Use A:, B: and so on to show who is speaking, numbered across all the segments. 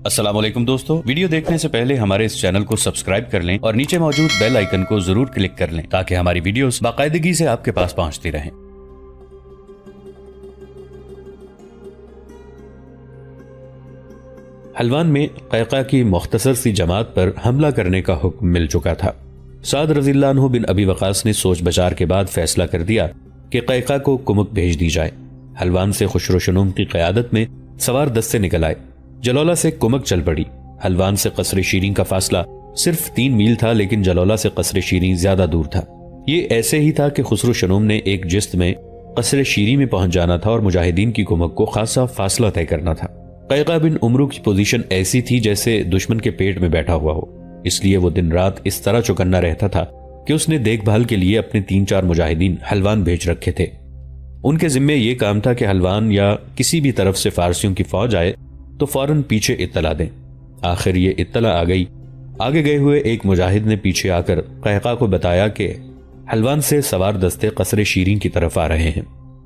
A: السلام علیکم دوستو، ویڈیو دیکھنے سے پہلے ہمارے اس چینل کو سبسکرائب کر لیں اور نیچے موجود بیل آئیکن کو ضرور کلک کر لیں تاکہ ہماری ویڈیوز باقاعدگی سے آپ کے پاس پہنچتی رہیں۔ حلوان میں قیقاع کی مختصر سی جماعت پر حملہ کرنے کا حکم مل چکا تھا۔ سعد رضی اللہ عنہ بن ابی وقاص نے سوچ بچار کے بعد فیصلہ کر دیا کہ قیقاع کو کمک بھیج دی جائے۔ حلوان سے خسرو شنوم کی قیادت میں سوار دستے نکل آئے۔ جلولہ سے کمک چل پڑی۔ حلوان سے قصر شیریں کا فاصلہ صرف 3 میل تھا، لیکن جلولہ سے قصر شیریں زیادہ دور تھا۔ یہ ایسے ہی تھا کہ خسرو شنوم نے ایک جست میں قصر شیریں میں پہنچ جانا تھا اور مجاہدین کی کمک کو خاصا فاصلہ طے کرنا تھا۔ قیقاع بن عمرو کی پوزیشن ایسی تھی جیسے دشمن کے پیٹ میں بیٹھا ہوا ہو، اس لیے وہ دن رات اس طرح چوکنا رہتا تھا کہ اس نے دیکھ بھال کے لیے اپنے 3-4 مجاہدین حلوان بھیج رکھے تھے۔ ان کے ذمے یہ کام تھا کہ حلوان یا کسی بھی طرف سے فارسیوں کی فوج آئے تو فوراً پیچھے اطلاع دیں۔ آخر یہ اطلاع آ گئی۔ آگے گئے ہوئے ایک مجاہد نے پیچھے آ کر قیقاع کو بتایا کہ حلوان سے سوار دستے قصر شیریں کی طرف آ رہے ہیں۔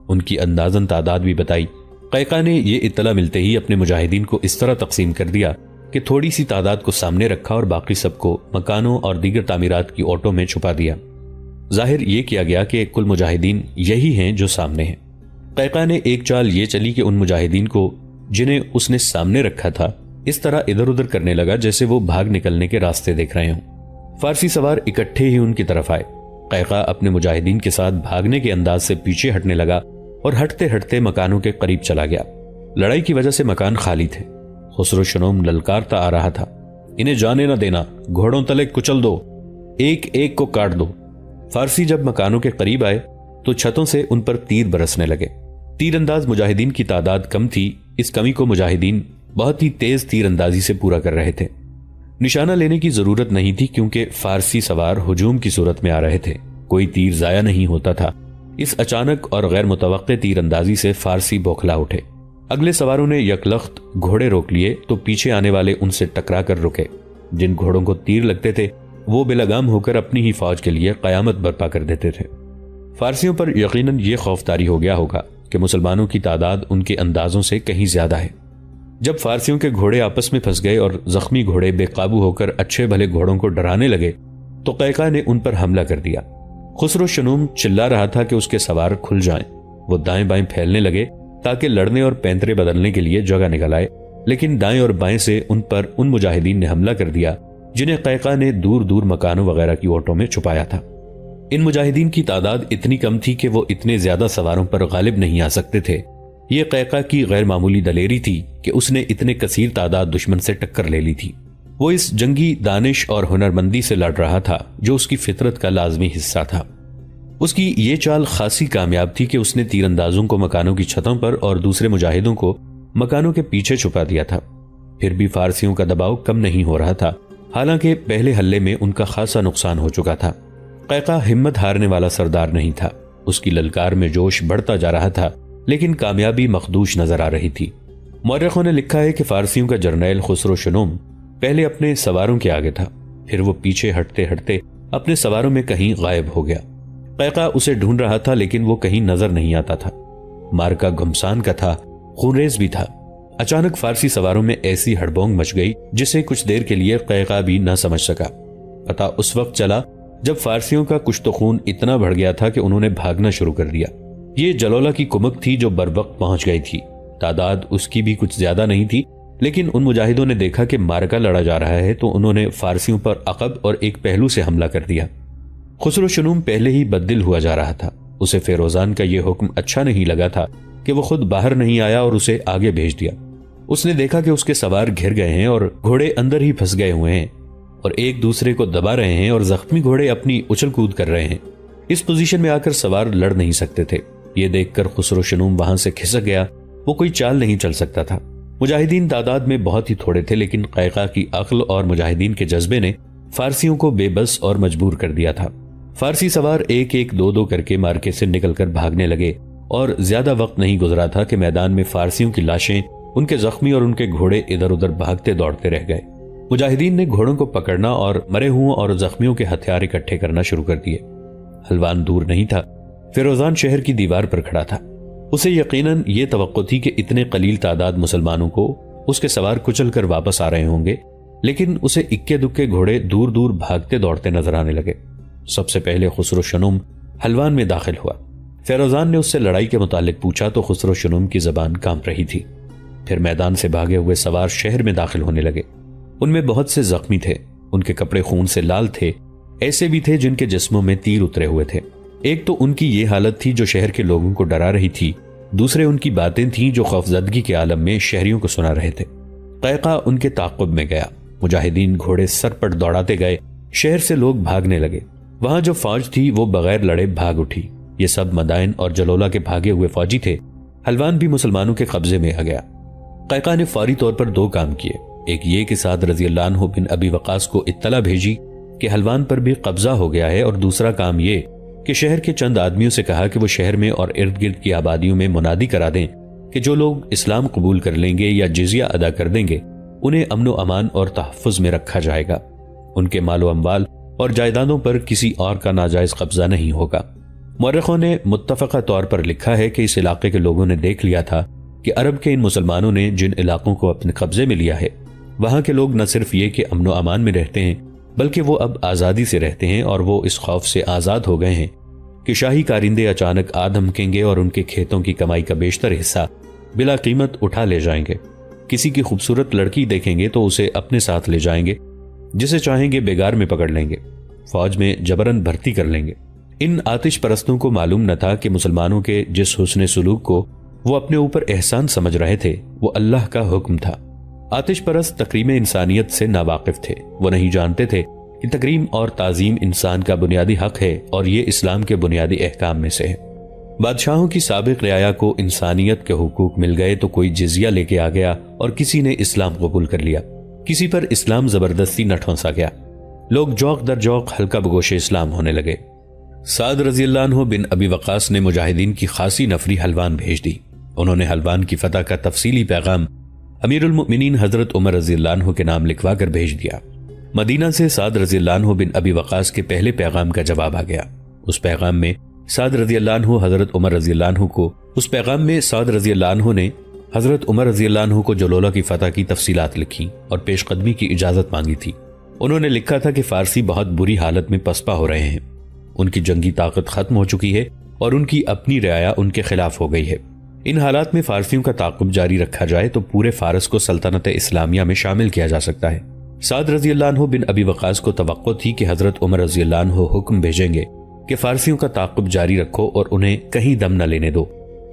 A: ان کی اندازاً تعداد بھی بتائی۔ قیقاع نے یہ اطلاع ملتے ہی اپنے مجاہدین کو اس طرح تقسیم کر دیا کہ تھوڑی سی تعداد کو سامنے رکھا اور باقی سب کو مکانوں اور دیگر تعمیرات کی اوٹوں میں چھپا دیا۔ ظاہر یہ کیا گیا کہ کل مجاہدین یہی ہیں جو سامنے ہیں۔ قیقاع نے ایک چال یہ چلی کہ ان مجاہدین کو جنہیں اس نے سامنے رکھا تھا اس طرح ادھر ادھر کرنے لگا جیسے وہ بھاگ نکلنے کے راستے دیکھ رہے ہوں۔ فارسی سوار اکٹھے ہی ان کی طرف آئے۔ قیقاع اپنے مجاہدین کے ساتھ بھاگنے کے انداز سے پیچھے ہٹنے لگا اور ہٹتے ہٹتے مکانوں کے قریب چلا گیا۔ لڑائی کی وجہ سے مکان خالی تھے۔ خسرو شنوم للکارتا آ رہا تھا، انہیں جانے نہ دینا، گھوڑوں تلے کچل دو، ایک ایک کو کاٹ دو۔ فارسی جب مکانوں کے قریب آئے تو چھتوں سے ان پر تیر برسنے لگے۔ تیر انداز مجاہدین کی تعداد کم تھی، اس کمی کو مجاہدین بہت ہی تیز تیر اندازی سے پورا کر رہے تھے۔ نشانہ لینے کی ضرورت نہیں تھی کیونکہ فارسی سوار ہجوم کی صورت میں آ رہے تھے، کوئی تیر ضائع نہیں ہوتا تھا۔ اس اچانک اور غیر متوقع تیر اندازی سے فارسی بوکھلا اٹھے۔ اگلے سواروں نے یکلخت گھوڑے روک لیے تو پیچھے آنے والے ان سے ٹکرا کر رکے۔ جن گھوڑوں کو تیر لگتے تھے وہ بے لگام ہو کر اپنی ہی فوج کے لیے قیامت برپا کر دیتے تھے۔ فارسیوں پر یقیناً یہ خوف طاری ہو گیا ہوگا کہ مسلمانوں کی تعداد ان کے اندازوں سے کہیں زیادہ ہے۔ جب فارسیوں کے گھوڑے آپس میں پھنس گئے اور زخمی گھوڑے بے قابو ہو کر اچھے بھلے گھوڑوں کو ڈرانے لگے تو قیقاع نے ان پر حملہ کر دیا۔ خسرو شنوم چلا رہا تھا کہ اس کے سوار کھل جائیں۔ وہ دائیں بائیں پھیلنے لگے تاکہ لڑنے اور پینترے بدلنے کے لیے جگہ نکل آئے، لیکن دائیں اور بائیں سے ان پر ان مجاہدین نے حملہ کر دیا جنہیں قیقاع نے دور دور مکانوں وغیرہ کی اوٹوں میں چھپایا تھا۔ ان مجاہدین کی تعداد اتنی کم تھی کہ وہ اتنے زیادہ سواروں پر غالب نہیں آ سکتے تھے۔ یہ قیقاع کی غیر معمولی دلیری تھی کہ اس نے اتنے کثیر تعداد دشمن سے ٹکر لے لی تھی۔ وہ اس جنگی دانش اور ہنرمندی سے لڑ رہا تھا جو اس کی فطرت کا لازمی حصہ تھا۔ اس کی یہ چال خاصی کامیاب تھی کہ اس نے تیر اندازوں کو مکانوں کی چھتوں پر اور دوسرے مجاہدوں کو مکانوں کے پیچھے چھپا دیا تھا۔ پھر بھی فارسیوں کا دباؤ کم نہیں ہو رہا تھا، حالانکہ پہلے حملے میں ان کا خاصا نقصان ہو چکا تھا۔ قیقاع ہمت ہارنے والا سردار نہیں تھا، اس کی للکار میں جوش بڑھتا جا رہا تھا، لیکن کامیابی مخدوش نظر آ رہی تھی۔ مورخوں نے لکھا ہے کہ فارسیوں کا جرنیل خسرو شنوم پہلے اپنے سواروں کے آگے تھا، پھر وہ پیچھے ہٹتے ہٹتے اپنے سواروں میں کہیں غائب ہو گیا۔ قیقاع اسے ڈھونڈ رہا تھا لیکن وہ کہیں نظر نہیں آتا تھا۔ مارکا گھمسان کا تھا، خونریز بھی تھا۔ اچانک فارسی سواروں میں ایسی ہڑبونگ مچ گئی جسے کچھ دیر کے لیے قیقاع بھی نہ سمجھ سکا۔ پتہ اس وقت چلا جب فارسیوں کا کشت و خون اتنا بڑھ گیا تھا کہ انہوں نے بھاگنا شروع کر دیا۔ یہ جلولہ کی کمک تھی جو بروقت پہنچ گئی تھی۔ تعداد اس کی بھی کچھ زیادہ نہیں تھی، لیکن ان مجاہدوں نے دیکھا کہ مارکا لڑا جا رہا ہے تو انہوں نے فارسیوں پر عقب اور ایک پہلو سے حملہ کر دیا۔ خسرو شنوم پہلے ہی بددل ہوا جا رہا تھا۔ اسے فیروزان کا یہ حکم اچھا نہیں لگا تھا کہ وہ خود باہر نہیں آیا اور اسے آگے بھیج دیا۔ اس نے دیکھا کہ اس کے سوار گھر گئے ہیں اور گھوڑے اندر ہی پھنس گئے ہوئے ہیں اور ایک دوسرے کو دبا رہے ہیں اور زخمی گھوڑے اپنی اچھل کود کر رہے ہیں۔ اس پوزیشن میں آ کر سوار لڑ نہیں سکتے تھے۔ یہ دیکھ کر خسرو شنوم وہاں سے کھسک گیا، وہ کوئی چال نہیں چل سکتا تھا۔ مجاہدین تعداد میں بہت ہی تھوڑے تھے، لیکن قیقاع کی عقل اور مجاہدین کے جذبے نے فارسیوں کو بے بس اور مجبور کر دیا تھا۔ فارسی سوار ایک ایک دو دو کر کے مارکے سے نکل کر بھاگنے لگے اور زیادہ وقت نہیں گزرا تھا کہ میدان میں فارسیوں کی لاشیں، ان کے زخمی اور ان کے گھوڑے ادھر ادھر بھاگتے دوڑتے رہ گئے۔ مجاہدین نے گھوڑوں کو پکڑنا اور مرے ہوں اور زخمیوں کے ہتھیار اکٹھے کرنا شروع کر دیے۔ حلوان دور نہیں تھا، فیروزان شہر کی دیوار پر کھڑا تھا۔ اسے یقیناً یہ توقع تھی کہ اتنے قلیل تعداد مسلمانوں کو اس کے سوار کچل کر واپس آ رہے ہوں گے، لیکن اسے اکے دکے گھوڑے دور دور بھاگتے دوڑتے نظر آنے لگے۔ سب سے پہلے خسرو شنم حلوان میں داخل ہوا۔ فیروزان نے اس سے لڑائی کے متعلق پوچھا تو خسرو شنم کی زبان کانپ رہی تھی۔ پھر میدان سے بھاگے ہوئے سوار شہر میں داخل ہونے لگے۔ ان میں بہت سے زخمی تھے، ان کے کپڑے خون سے لال تھے، ایسے بھی تھے جن کے جسموں میں تیر اترے ہوئے تھے۔ ایک تو ان کی یہ حالت تھی جو شہر کے لوگوں کو ڈرا رہی تھی، دوسرے ان کی باتیں تھیں جو خوفزدگی کے عالم میں شہریوں کو سنا رہے تھے۔ قیقاع ان کے تعاقب میں گیا۔ مجاہدین گھوڑے سر پٹ دوڑاتے گئے، شہر سے لوگ بھاگنے لگے۔ وہاں جو فوج تھی وہ بغیر لڑے بھاگ اٹھی۔ یہ سب مدائن اور جلولہ کے بھاگے ہوئے فوجی تھے۔ حلوان بھی مسلمانوں کے قبضے میں آ گیا۔ قیقاع نے فوری طور پر 2 کام کیے۔ ایک یہ کہ سعد رضی اللہ عنہ بن ابی وقاص کو اطلاع بھیجی کہ حلوان پر بھی قبضہ ہو گیا ہے، اور دوسرا کام یہ کہ شہر کے چند آدمیوں سے کہا کہ وہ شہر میں اور ارد گرد کی آبادیوں میں منادی کرا دیں کہ جو لوگ اسلام قبول کر لیں گے یا جزیہ ادا کر دیں گے انہیں امن و امان اور تحفظ میں رکھا جائے گا۔ ان کے مال و اموال اور جائیدادوں پر کسی اور کا ناجائز قبضہ نہیں ہوگا۔ مورخوں نے متفقہ طور پر لکھا ہے کہ اس علاقے کے لوگوں نے دیکھ لیا تھا کہ عرب کے ان مسلمانوں نے جن علاقوں کو اپنے قبضے میں لیا ہے وہاں کے لوگ نہ صرف یہ کہ امن و امان میں رہتے ہیں بلکہ وہ اب آزادی سے رہتے ہیں، اور وہ اس خوف سے آزاد ہو گئے ہیں کہ شاہی کارندے اچانک آ دھمکیں گے اور ان کے کھیتوں کی کمائی کا بیشتر حصہ بلا قیمت اٹھا لے جائیں گے۔ کسی کی خوبصورت لڑکی دیکھیں گے تو اسے اپنے ساتھ لے جائیں گے، جسے چاہیں گے بیگار میں پکڑ لیں گے، فوج میں جبرن بھرتی کر لیں گے۔ ان آتش پرستوں کو معلوم نہ تھا کہ مسلمانوں کے جس حسن سلوک کو وہ اپنے اوپر احسان سمجھ رہے تھے وہ اللہ کا حکم تھا۔ آتش پرست تکریم انسانیت سے ناواقف تھے۔ وہ نہیں جانتے تھے کہ تکریم اور تعظیم انسان کا بنیادی حق ہے اور یہ اسلام کے بنیادی احکام میں سے ہے۔ بادشاہوں کی سابق رعایا کو انسانیت کے حقوق مل گئے تو کوئی جزیہ لے کے آ گیا اور کسی نے اسلام قبول کر لیا، کسی پر اسلام زبردستی نہ ٹھونسا گیا۔ لوگ جوق در جوق حلقہ بگوش اسلام ہونے لگے۔ سعد رضی اللہ عنہ بن ابی وقاص نے مجاہدین کی خاصی نفری حلوان بھیج دی۔ انہوں نے حلوان کی فتح کا تفصیلی پیغام امیر المؤمنین حضرت عمر رضی اللہ عنہ کے نام لکھوا کر بھیج دیا۔ مدینہ سے سعد رضی اللہ عنہ بن ابی وقاص کے پہلے پیغام کا جواب آ گیا۔ اس پیغام میں سعد رضی اللہ عنہ حضرت عمر رضی اللہ عنہ کو جلولہ کی فتح کی تفصیلات لکھی اور پیش قدمی کی اجازت مانگی تھی۔ انہوں نے لکھا تھا کہ فارسی بہت بری حالت میں پسپا ہو رہے ہیں، ان کی جنگی طاقت ختم ہو چکی ہے اور ان کی اپنی رعایا ان کے خلاف ہو گئی ہے۔ ان حالات میں فارسیوں کا تعاقب جاری رکھا جائے تو پورے فارس کو سلطنت اسلامیہ میں شامل کیا جا سکتا ہے۔ سعد رضی اللہ عنہ بن ابی وقاص کو توقع تھی کہ حضرت عمر رضی اللہ عنہ حکم بھیجیں گے کہ فارسیوں کا تعاقب جاری رکھو اور انہیں کہیں دم نہ لینے دو،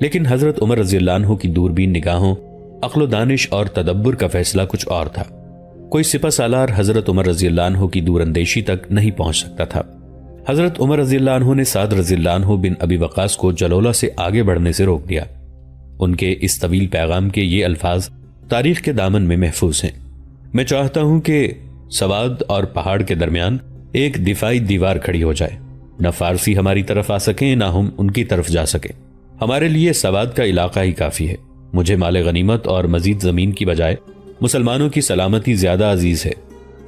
A: لیکن حضرت عمر رضی اللہ عنہ کی دوربین نگاہوں، عقل و دانش اور تدبر کا فیصلہ کچھ اور تھا۔ کوئی سپہ سالار حضرت عمر رضی اللہ عنہ کی دور اندیشی تک نہیں پہنچ سکتا تھا۔ حضرت عمر رضی اللہ عنہ نے سعد رضی اللہ عنہ بن ابی وقاص کو جلولہ سے آگے بڑھنے سے روک دیا۔ ان کے اس طویل پیغام کے یہ الفاظ تاریخ کے دامن میں محفوظ ہیں: میں چاہتا ہوں کہ سواد اور پہاڑ کے درمیان ایک دفاعی دیوار کھڑی ہو جائے، نہ فارسی ہماری طرف آ سکیں نہ ہم ان کی طرف جا سکیں۔ ہمارے لیے سواد کا علاقہ ہی کافی ہے۔ مجھے مال غنیمت اور مزید زمین کی بجائے مسلمانوں کی سلامتی زیادہ عزیز ہے۔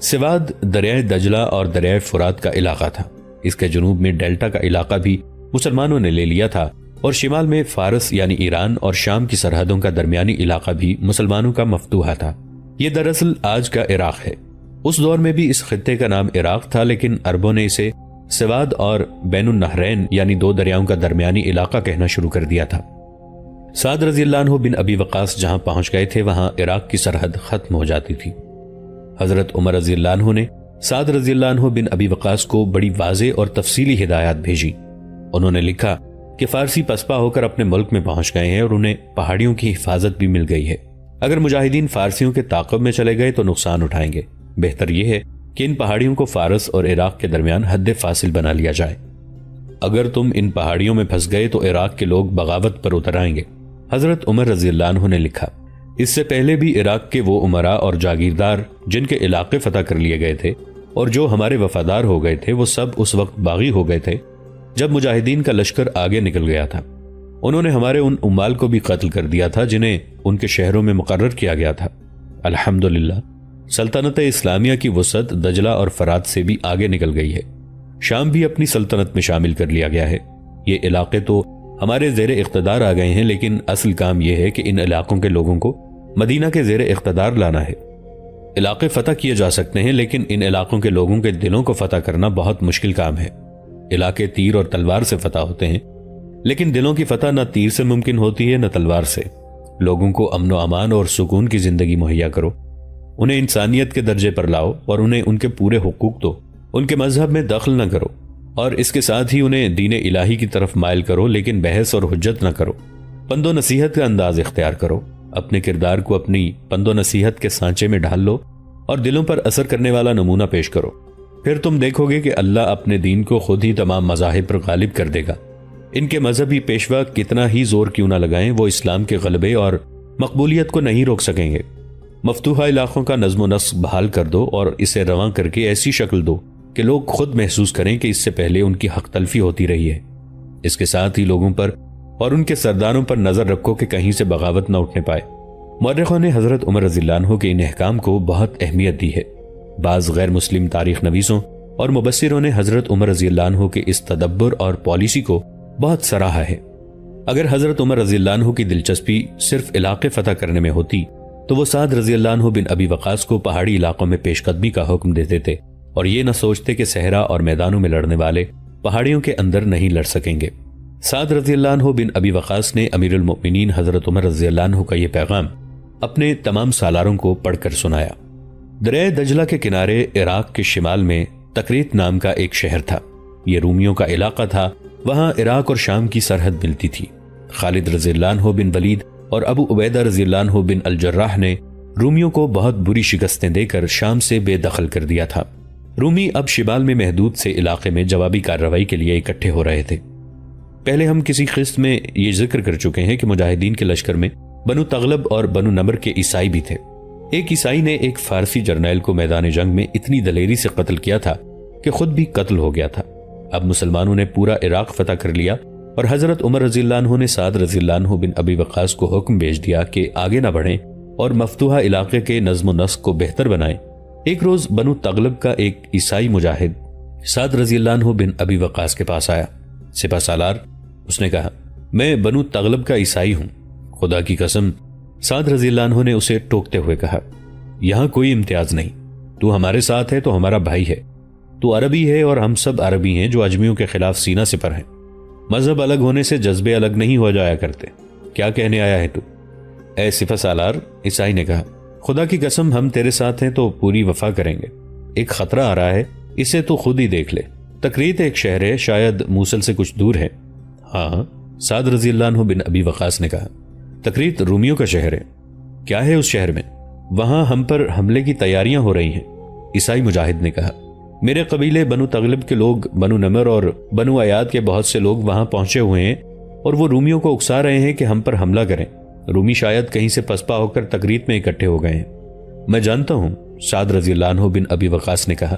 A: سواد دریائے دجلہ اور دریائے فرات کا علاقہ تھا۔ اس کے جنوب میں ڈیلٹا کا علاقہ بھی مسلمانوں نے لے لیا تھا، اور شمال میں فارس یعنی ایران اور شام کی سرحدوں کا درمیانی علاقہ بھی مسلمانوں کا مفتوحہ تھا۔ یہ دراصل آج کا عراق ہے۔ اس دور میں بھی اس خطے کا نام عراق تھا، لیکن عربوں نے اسے سواد اور بین النہرین یعنی 2 دریاؤں کا درمیانی علاقہ کہنا شروع کر دیا تھا۔ سعد رضی اللہ عنہ بن ابی وقاص جہاں پہنچ گئے تھے وہاں عراق کی سرحد ختم ہو جاتی تھی۔ حضرت عمر رضی اللہ عنہ نے سعد رضی اللہ عنہ بن ابی وقاص کو بڑی واضح اور تفصیلی ہدایات بھیجی۔ انہوں نے لکھا کہ فارسی پسپا ہو کر اپنے ملک میں پہنچ گئے ہیں اور انہیں پہاڑیوں کی حفاظت بھی مل گئی ہے۔ اگر مجاہدین فارسیوں کے تعاقب میں چلے گئے تو نقصان اٹھائیں گے۔ بہتر یہ ہے کہ ان پہاڑیوں کو فارس اور عراق کے درمیان حد فاصل بنا لیا جائے۔ اگر تم ان پہاڑیوں میں پھنس گئے تو عراق کے لوگ بغاوت پر اتر آئیں گے۔ حضرت عمر رضی اللہ عنہ نے لکھا، اس سے پہلے بھی عراق کے وہ امراء اور جاگیردار جن کے علاقے فتح کر لیے گئے تھے اور جو ہمارے وفادار ہو گئے تھے وہ سب اس وقت باغی ہو گئے تھے جب مجاہدین کا لشکر آگے نکل گیا تھا۔ انہوں نے ہمارے ان امال کو بھی قتل کر دیا تھا جنہیں ان کے شہروں میں مقرر کیا گیا تھا۔ الحمدللہ سلطنت اسلامیہ کی وسعت دجلہ اور فرات سے بھی آگے نکل گئی ہے۔ شام بھی اپنی سلطنت میں شامل کر لیا گیا ہے۔ یہ علاقے تو ہمارے زیر اقتدار آ گئے ہیں، لیکن اصل کام یہ ہے کہ ان علاقوں کے لوگوں کو مدینہ کے زیر اقتدار لانا ہے۔ علاقے فتح کیے جا سکتے ہیں، لیکن ان علاقوں کے لوگوں کے دلوں کو فتح کرنا بہت مشکل کام ہے۔ علاقے تیر اور تلوار سے فتح ہوتے ہیں، لیکن دلوں کی فتح نہ تیر سے ممکن ہوتی ہے نہ تلوار سے۔ لوگوں کو امن و امان اور سکون کی زندگی مہیا کرو، انہیں انسانیت کے درجے پر لاؤ اور انہیں ان کے پورے حقوق دو۔ ان کے مذہب میں دخل نہ کرو، اور اس کے ساتھ ہی انہیں دین الہی کی طرف مائل کرو، لیکن بحث اور حجت نہ کرو۔ پند و نصیحت کا انداز اختیار کرو، اپنے کردار کو اپنی پند و نصیحت کے سانچے میں ڈھال لو اور دلوں پر اثر کرنے والا نمونہ پیش کرو۔ پھر تم دیکھو گے کہ اللہ اپنے دین کو خود ہی تمام مذاہب پر غالب کر دے گا۔ ان کے مذہبی پیشوا کتنا ہی زور کیوں نہ لگائیں، وہ اسلام کے غلبے اور مقبولیت کو نہیں روک سکیں گے۔ مفتوحہ علاقوں کا نظم و نسق بحال کر دو اور اسے رواں کر کے ایسی شکل دو کہ لوگ خود محسوس کریں کہ اس سے پہلے ان کی حق تلفی ہوتی رہی ہے۔ اس کے ساتھ ہی لوگوں پر اور ان کے سرداروں پر نظر رکھو کہ کہیں سے بغاوت نہ اٹھنے پائے۔ مورخوں نے حضرت عمر رضی اللہ عنہ کے ان احکام کو بہت اہمیت دی ہے۔ بعض غیر مسلم تاریخ نویسوں اور مبصروں نے حضرت عمر رضی اللہ عنہ کے اس تدبر اور پالیسی کو بہت سراہا ہے۔ اگر حضرت عمر رضی اللہ عنہ کی دلچسپی صرف علاقے فتح کرنے میں ہوتی تو وہ سعد رضی اللہ عنہ بن ابی وقاص کو پہاڑی علاقوں میں پیش قدمی کا حکم دیتے تھے اور یہ نہ سوچتے کہ صحرا اور میدانوں میں لڑنے والے پہاڑیوں کے اندر نہیں لڑ سکیں گے۔ سعد رضی اللہ عنہ بن ابی وقاص نے امیر المؤمنین حضرت عمر رضی اللہ عنہ کا یہ پیغام اپنے تمام سالاروں کو پڑھ کر سنایا۔ دریائے دجلہ کے کنارے عراق کے شمال میں تکریت نام کا ایک شہر تھا۔ یہ رومیوں کا علاقہ تھا، وہاں عراق اور شام کی سرحد ملتی تھی۔ خالد رضی اللہ عنہ بن ولید اور ابو عبیدہ رضی اللہ عنہ بن الجراح نے رومیوں کو بہت بری شکستیں دے کر شام سے بے دخل کر دیا تھا۔ رومی اب شمال میں محدود سے علاقے میں جوابی کارروائی کے لیے اکٹھے ہو رہے تھے۔ پہلے ہم کسی قسط میں یہ ذکر کر چکے ہیں کہ مجاہدین کے لشکر میں بنو تغلب اور بنو نمر کے عیسائی بھی تھے۔ ایک عیسائی نے ایک فارسی جرنیل کو میدان جنگ میں اتنی دلیری سے قتل کیا تھا کہ خود بھی قتل ہو گیا تھا۔ اب مسلمانوں نے پورا عراق فتح کر لیا اور حضرت عمر رضی اللہ عنہ نے سعد رضی اللہ عنہ بن ابی وقاص کو حکم بھیج دیا کہ آگے نہ بڑھیں اور مفتوحہ علاقے کے نظم و نسق کو بہتر بنائیں۔ ایک روز بنو تغلب کا ایک عیسائی مجاہد سعد رضی اللہ عنہ بن ابی وقاص کے پاس آیا۔ سپہ سالار، اس نے کہا، میں بنو تغلب کا عیسائی ہوں۔ خدا کی قسم، سعد رضی اللہ عنہ نے اسے ٹوکتے ہوئے کہا، یہاں کوئی امتیاز نہیں، تو ہمارے ساتھ ہے تو ہمارا بھائی ہے۔ تو عربی ہے اور ہم سب عربی ہیں جو اجمیوں کے خلاف سینہ سپر ہیں۔ مذہب الگ ہونے سے جذبے الگ نہیں ہو جایا کرتے۔ کیا کہنے آیا ہے تو؟ اے سپہ سالار، عیسائی نے کہا، خدا کی قسم ہم تیرے ساتھ ہیں تو پوری وفا کریں گے۔ ایک خطرہ آ رہا ہے، اسے تو خود ہی دیکھ لے۔ تکریت ایک شہر ہے، شاید موصل سے کچھ دور ہے۔ ہاں، سعد رضی اللہ عنہ بن ابی وقاص نے کہا، تکریت رومیوں کا شہر ہے۔ کیا ہے اس شہر میں؟ وہاں ہم پر حملے کی تیاریاں ہو رہی ہیں۔ عیسائی مجاہد نے کہا، میرے قبیلے بنو تغلب کے لوگ، بنو نمر اور بنو عیاد کے بہت سے لوگ وہاں پہنچے ہوئے ہیں اور وہ رومیوں کو اکسا رہے ہیں کہ ہم پر حملہ کریں۔ رومی شاید کہیں سے پسپا ہو کر تکریت میں اکٹھے ہو گئے ہیں۔ میں جانتا ہوں، سعد رضی اللہ عنہ بن ابی وقاص نے کہا،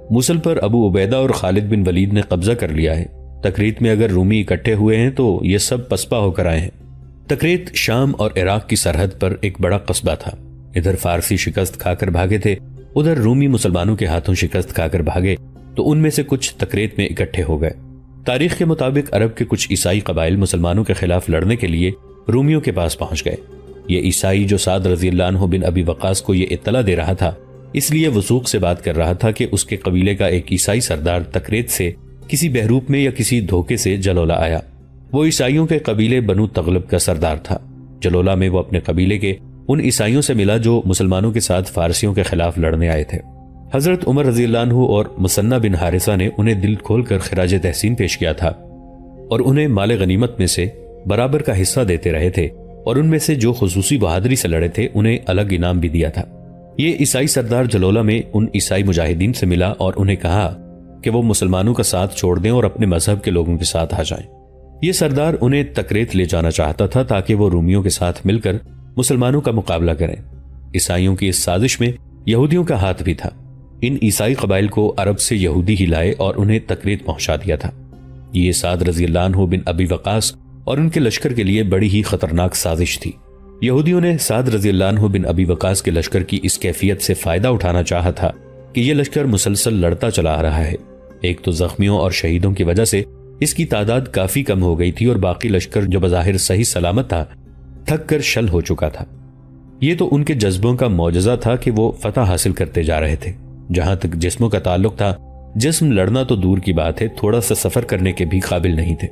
A: موصل پر ابو عبیدہ اور خالد بن ولید نے قبضہ کر لیا ہے۔ تکریت میں اگر رومی اکٹھے ہوئے ہیں تو یہ سب پسپا ہو کر آئے ہیں۔ تکریت شام اور عراق کی سرحد پر ایک بڑا قصبہ تھا۔ ادھر فارسی شکست کھا کر بھاگے تھے، ادھر رومی مسلمانوں کے ہاتھوں شکست کھا کر بھاگے، تو ان میں سے کچھ تکریت میں اکٹھے ہو گئے۔ تاریخ کے مطابق عرب کے کچھ عیسائی قبائل مسلمانوں کے خلاف لڑنے کے لیے رومیوں کے پاس پہنچ گئے۔ یہ عیسائی جو سعد رضی اللہ عنہ بن ابی وقاص کو یہ اطلاع دے رہا تھا، اس لیے وثوق سے بات کر رہا تھا کہ اس کے قبیلے کا ایک عیسائی سردار تکریت سے کسی بحروپ میں یا کسی دھوکے سے جلولہ آیا۔ وہ عیسائیوں کے قبیلے بنو تغلب کا سردار تھا۔ جلولہ میں وہ اپنے قبیلے کے ان عیسائیوں سے ملا جو مسلمانوں کے ساتھ فارسیوں کے خلاف لڑنے آئے تھے۔ حضرت عمر رضی اللہ عنہ اور مثنہ بن حارثہ نے انہیں دل کھول کر خراج تحسین پیش کیا تھا اور انہیں مال غنیمت میں سے برابر کا حصہ دیتے رہے تھے، اور ان میں سے جو خصوصی بہادری سے لڑے تھے انہیں الگ انعام بھی دیا تھا۔ یہ عیسائی سردار جلولہ میں ان عیسائی مجاہدین سے ملا اور انہیں کہا کہ وہ مسلمانوں کا ساتھ چھوڑ دیں اور اپنے مذہب کے لوگوں کے ساتھ آ جائیں۔ یہ سردار انہیں تکریت لے جانا چاہتا تھا تاکہ وہ رومیوں کے ساتھ مل کر مسلمانوں کا مقابلہ کریں۔ عیسائیوں کی اس سازش میں یہودیوں کا ہاتھ بھی تھا۔ ان عیسائی قبائل کو عرب سے یہودی ہی لائے اور انہیں تکریت پہنچا دیا تھا۔ یہ سعد رضی اللہ عنہ بن ابی وقاص اور ان کے لشکر کے لیے بڑی ہی خطرناک سازش تھی۔ یہودیوں نے سعد رضی اللہ عنہ بن ابی وقاص کے لشکر کی اس کیفیت سے فائدہ اٹھانا چاہا تھا کہ یہ لشکر مسلسل لڑتا چلا آ رہا ہے۔ ایک تو زخمیوں اور شہیدوں کی وجہ سے اس کی تعداد کافی کم ہو گئی تھی، اور باقی لشکر جو بظاہر صحیح سلامت تھا تھک کر شل ہو چکا تھا۔ یہ تو ان کے جذبوں کا معجزہ تھا کہ وہ فتح حاصل کرتے جا رہے تھے۔ جہاں تک جسموں کا تعلق تھا، جسم لڑنا تو دور کی بات ہے، تھوڑا سا سفر کرنے کے بھی قابل نہیں تھے۔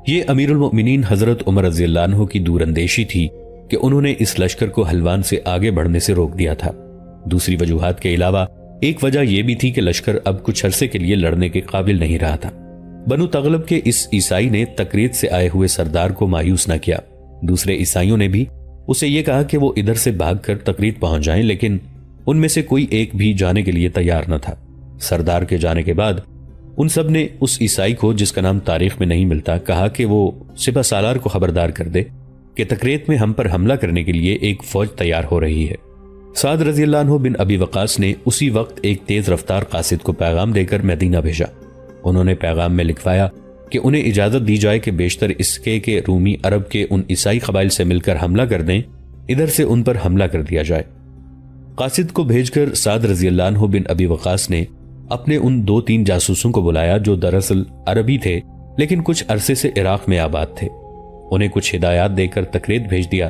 A: یہ امیر المؤمنین حضرت عمر رضی اللہ عنہ کی دور اندیشی تھی کہ انہوں نے اس لشکر کو حلوان سے آگے بڑھنے سے روک دیا تھا۔ دوسری وجوہات کے علاوہ ایک وجہ یہ بھی تھی کہ لشکر اب کچھ عرصے کے لیے لڑنے کے قابل نہیں رہا تھا۔ بنو تغلب کے اس عیسائی نے تکریت سے آئے ہوئے سردار کو مایوس نہ کیا۔ دوسرے عیسائیوں نے بھی اسے یہ کہا کہ وہ ادھر سے بھاگ کر تکریت پہنچ جائیں، لیکن ان میں سے کوئی ایک بھی جانے کے لیے تیار نہ تھا۔ سردار کے جانے کے بعد ان سب نے اس عیسائی کو، جس کا نام تاریخ میں نہیں ملتا، کہا کہ وہ سپہ سالار کو خبردار کر دے کہ تکریت میں ہم پر حملہ کرنے کے لیے ایک فوج تیار ہو رہی ہے۔ سعد رضی اللہ عنہ بن ابی وقاص نے اسی وقت ایک تیز رفتار قاصد کو پیغام دے کر مدینہ بھیجا۔ انہوں نے پیغام میں لکھوایا کہ انہیں اجازت دی جائے کہ بیشتر اس کے رومی عرب کے ان عیسائی قبائل سے مل کر حملہ کر دیں، ادھر سے ان پر حملہ کر دیا جائے۔ قاصد کو بھیج کر سعد رضی اللہ عنہ بن ابی وقاص نے اپنے ان 2-3 جاسوسوں کو بلایا جو دراصل عربی تھے لیکن کچھ عرصے سے عراق میں آباد تھے۔ انہیں کچھ ہدایات دے کر تکریت بھیج دیا۔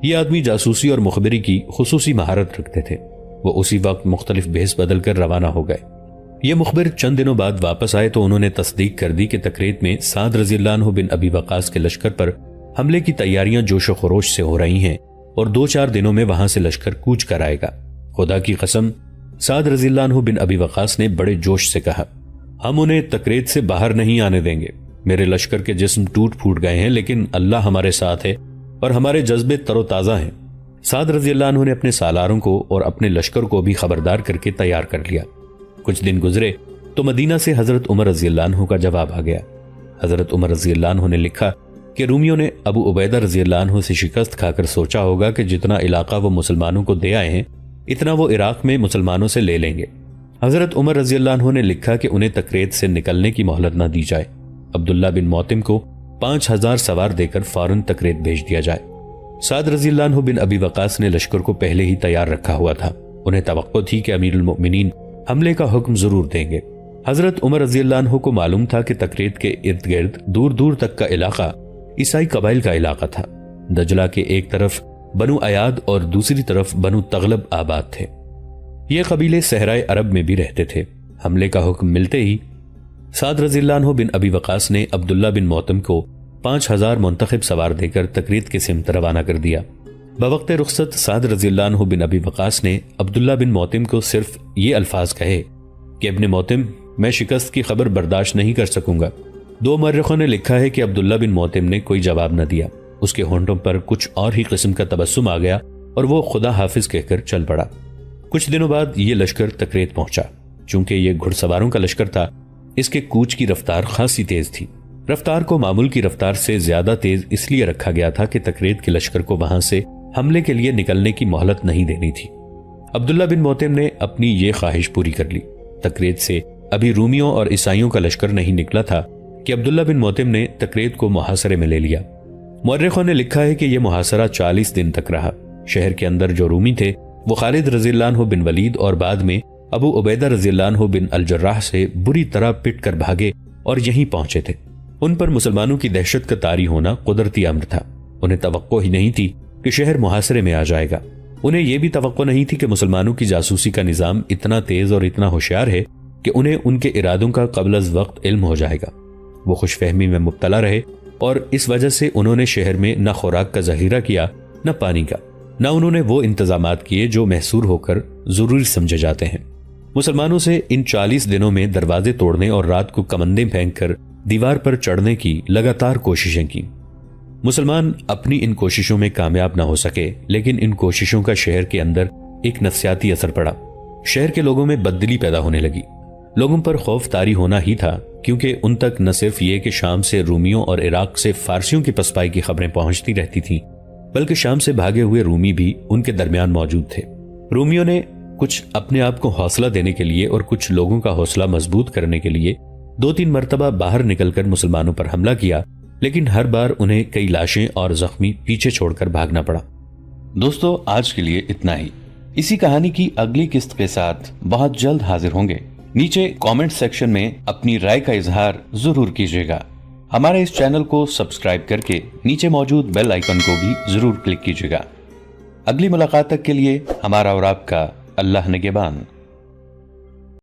A: یہ آدمی جاسوسی اور مخبری کی خصوصی مہارت رکھتے تھے۔ وہ اسی وقت مختلف بھیس بدل کر روانہ ہو گئے۔ یہ مخبر چند دنوں بعد واپس آئے تو انہوں نے تصدیق کر دی کہ تکریت میں سعد رضی اللہ عنہ بن ابی وقاص کے لشکر پر حملے کی تیاریاں جوش و خروش سے ہو رہی ہیں اور 2-4 دنوں میں وہاں سے لشکر کوچ کر آئے گا۔ خدا کی قسم، سعد رضی اللہ عنہ بن ابی وقاص نے بڑے جوش سے کہا، ہم انہیں تکریت سے باہر نہیں آنے دیں گے۔ میرے لشکر کے جسم ٹوٹ پھوٹ گئے ہیں، لیکن اللہ ہمارے ساتھ ہے اور ہمارے جذبے تر و تازہ ہیں۔ سعد رضی اللہ عنہ نے اپنے سالاروں کو اور اپنے لشکر کو بھی خبردار کر کے تیار کر لیا۔ کچھ دن گزرے تو مدینہ سے حضرت عمر رضی اللہ عنہ کا جواب آ گیا۔ حضرت عمر رضی اللہ عنہ نے لکھا کہ رومیوں نے ابو عبیدہ رضی اللہ عنہ سے شکست کھا کر سوچا ہوگا کہ جتنا علاقہ وہ مسلمانوں کو دے آئے ہیں اتنا وہ عراق میں مسلمانوں سے لے لیں گے۔ حضرت عمر رضی اللہ عنہ نے لکھا کہ انہیں تکریت سے نکلنے کی مہلت نہ دی جائے۔ عبداللہ بن موتم کو 5000 سوار دے کر فوراً تکریت بھیج دیا جائے۔ سعد رضی اللہ عنہ بن ابی وقاص نے لشکر کو پہلے ہی تیار رکھا ہوا تھا۔ انہیں توقع تھی کہ امیر المؤمنین حملے کا حکم ضرور دیں گے۔ حضرت عمر رضی اللہ عنہ کو معلوم تھا کہ تکریت کے ارد گرد دور دور تک کا علاقہ عیسائی قبائل کا علاقہ تھا۔ دجلہ کے ایک طرف بنو ایاد اور دوسری طرف بنو تغلب آباد تھے۔ یہ قبیلے صحرائے عرب میں بھی رہتے تھے۔ حملے کا حکم ملتے ہی سعد رضی اللہ عنہ بن ابی وقاص نے عبداللہ بن موتم کو 5000 منتخب سوار دے کر تکریت کے سمت روانہ کر دیا۔ بوقت رخصت سعد رضی اللہ عنہ بن ابی وقاص نے عبداللہ بن موتم کو صرف یہ الفاظ کہے کہ ابن موتم، میں شکست کی خبر برداشت نہیں کر سکوں گا۔ 2 مورخوں نے لکھا ہے کہ عبداللہ بن موتم نے کوئی جواب نہ دیا۔ اس کے ہونٹوں پر کچھ اور ہی قسم کا تبسم آ گیا اور وہ خدا حافظ کہہ کر چل پڑا۔ کچھ دنوں بعد یہ لشکر تکریت پہنچا۔ چونکہ یہ گھڑ سواروں کا لشکر تھا، اس کے کوچ کی رفتار خاصی تیز تھی۔ رفتار کو معمول کی رفتار سے زیادہ تیز اس لیے رکھا گیا تھا کہ تکریت کے لشکر کو وہاں سے حملے کے لیے نکلنے کی مہلت نہیں دینی تھی۔ عبداللہ بن موتم نے اپنی یہ خواہش پوری کر لی۔ تکریت سے ابھی رومیوں اور عیسائیوں کا لشکر نہیں نکلا تھا کہ عبداللہ بن موتم نے تکریت کو محاصرے میں لے لیا۔ مورخوں نے لکھا ہے کہ یہ محاصرہ 40 دن تک رہا۔ شہر کے اندر جو رومی تھے وہ خالد رضی اللہ عنہ بن ولید اور بعد میں ابو عبیدہ رضی اللہ عنہ بن الجراح سے بری طرح پٹ کر بھاگے اور یہیں پہنچے تھے۔ ان پر مسلمانوں کی دہشت کا طاری ہونا قدرتی امر تھا۔ انہیں توقع ہی نہیں تھی کہ شہر محاصرے میں آ جائے گا۔ انہیں یہ بھی توقع نہیں تھی کہ مسلمانوں کی جاسوسی کا نظام اتنا تیز اور اتنا ہوشیار ہے کہ انہیں ان کے ارادوں کا قبل از وقت علم ہو جائے گا۔ وہ خوش فہمی میں مبتلا رہے اور اس وجہ سے انہوں نے شہر میں نہ خوراک کا ذخیرہ کیا نہ پانی کا، نہ انہوں نے وہ انتظامات کیے جو محصور ہو کر ضروری سمجھے جاتے ہیں۔ مسلمانوں سے ان 40 دنوں میں دروازے توڑنے اور رات کو کمندیں پھینک کر دیوار پر چڑھنے کی لگاتار کوششیں کی۔ مسلمان اپنی ان کوششوں میں کامیاب نہ ہو سکے، لیکن ان کوششوں کا شہر کے اندر ایک نفسیاتی اثر پڑا۔ شہر کے لوگوں میں بددلی پیدا ہونے لگی۔ لوگوں پر خوف طاری ہونا ہی تھا، کیونکہ ان تک نہ صرف یہ کہ شام سے رومیوں اور عراق سے فارسیوں کی پسپائی کی خبریں پہنچتی رہتی تھیں، بلکہ شام سے بھاگے ہوئے رومی بھی ان کے درمیان موجود تھے۔ رومیوں نے کچھ اپنے آپ کو حوصلہ دینے کے لیے اور کچھ لوگوں کا حوصلہ مضبوط کرنے کے لیے 2-3 مرتبہ باہر نکل کر مسلمانوں پر حملہ کیا، لیکن ہر بار انہیں کئی لاشیں اور زخمی پیچھے چھوڑ کر بھاگنا پڑا۔ دوستو، آج کے لیے اتنا ہی۔ اسی کہانی کی اگلی قسط کے ساتھ بہت جلد حاضر ہوں گے۔ نیچے کامنٹ سیکشن میں اپنی رائے کا اظہار ضرور کیجیے گا۔ ہمارے اس چینل کو سبسکرائب کر کے نیچے موجود بیل آئیکن کو بھی ضرور کلک کیجیے گا۔ اگلی ملاقات تک کے لیے ہمارا اور آپ کا اللہ نگہبان۔